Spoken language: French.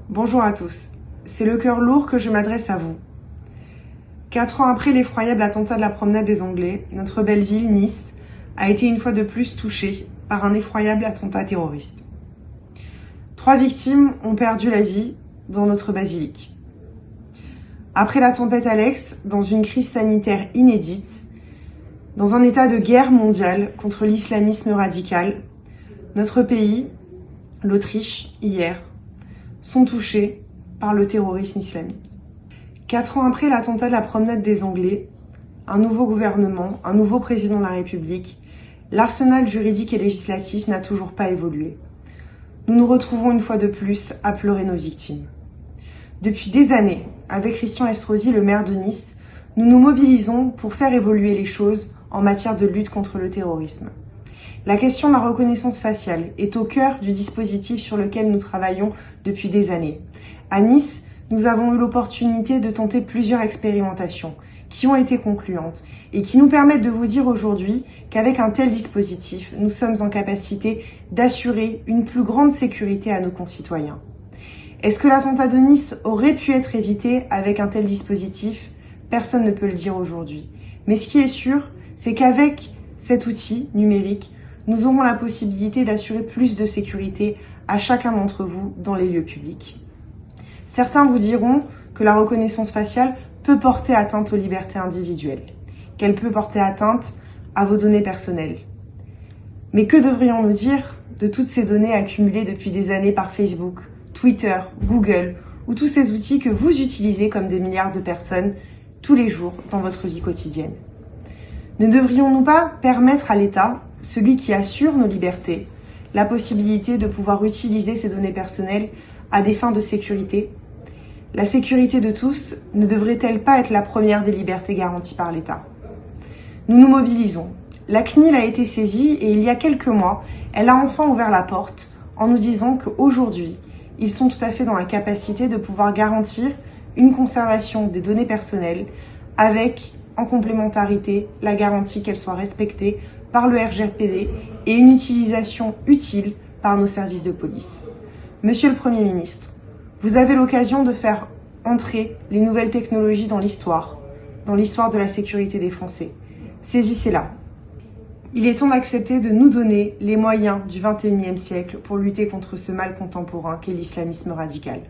Bonjour à tous, c'est le cœur lourd que je m'adresse à vous. 4 ans après l'effroyable attentat de la promenade des Anglais, notre belle ville, Nice, a été une fois de plus touchée par un effroyable attentat terroriste. 3 victimes ont perdu la vie dans notre basilique. Après la tempête Alex, dans une crise sanitaire inédite, dans un état de guerre mondiale contre l'islamisme radical, notre pays, l'Autriche, hier, sont touchés par le terrorisme islamique. 4 ans après l'attentat de la promenade des Anglais, un nouveau gouvernement, un nouveau président de la République, l'arsenal juridique et législatif n'a toujours pas évolué. Nous nous retrouvons une fois de plus à pleurer nos victimes. Depuis des années, avec Christian Estrosi, le maire de Nice, nous nous mobilisons pour faire évoluer les choses en matière de lutte contre le terrorisme. La question de la reconnaissance faciale est au cœur du dispositif sur lequel nous travaillons depuis des années. À Nice, nous avons eu l'opportunité de tenter plusieurs expérimentations qui ont été concluantes et qui nous permettent de vous dire aujourd'hui qu'avec un tel dispositif, nous sommes en capacité d'assurer une plus grande sécurité à nos concitoyens. Est-ce que l'attentat de Nice aurait pu être évité avec un tel dispositif ? Personne ne peut le dire aujourd'hui. Mais ce qui est sûr, c'est qu'avec cet outil numérique, nous aurons la possibilité d'assurer plus de sécurité à chacun d'entre vous dans les lieux publics. Certains vous diront que la reconnaissance faciale peut porter atteinte aux libertés individuelles, qu'elle peut porter atteinte à vos données personnelles. Mais que devrions-nous dire de toutes ces données accumulées depuis des années par Facebook, Twitter, Google ou tous ces outils que vous utilisez comme des milliards de personnes tous les jours dans votre vie quotidienne? Ne devrions-nous pas permettre à l'État, celui qui assure nos libertés, la possibilité de pouvoir utiliser ces données personnelles à des fins de sécurité? La sécurité de tous ne devrait-elle pas être la première des libertés garanties par l'État? Nous nous mobilisons. La CNIL a été saisie et il y a quelques mois, elle a enfin ouvert la porte en nous disant qu'aujourd'hui, ils sont tout à fait dans la capacité de pouvoir garantir une conservation des données personnelles avec, en complémentarité, la garantie qu'elles soient respectées par le RGPD et une utilisation utile par nos services de police. Monsieur le Premier ministre, vous avez l'occasion de faire entrer les nouvelles technologies dans l'histoire de la sécurité des Français. Saisissez-la. Il est temps d'accepter de nous donner les moyens du XXIe siècle pour lutter contre ce mal contemporain qu'est l'islamisme radical.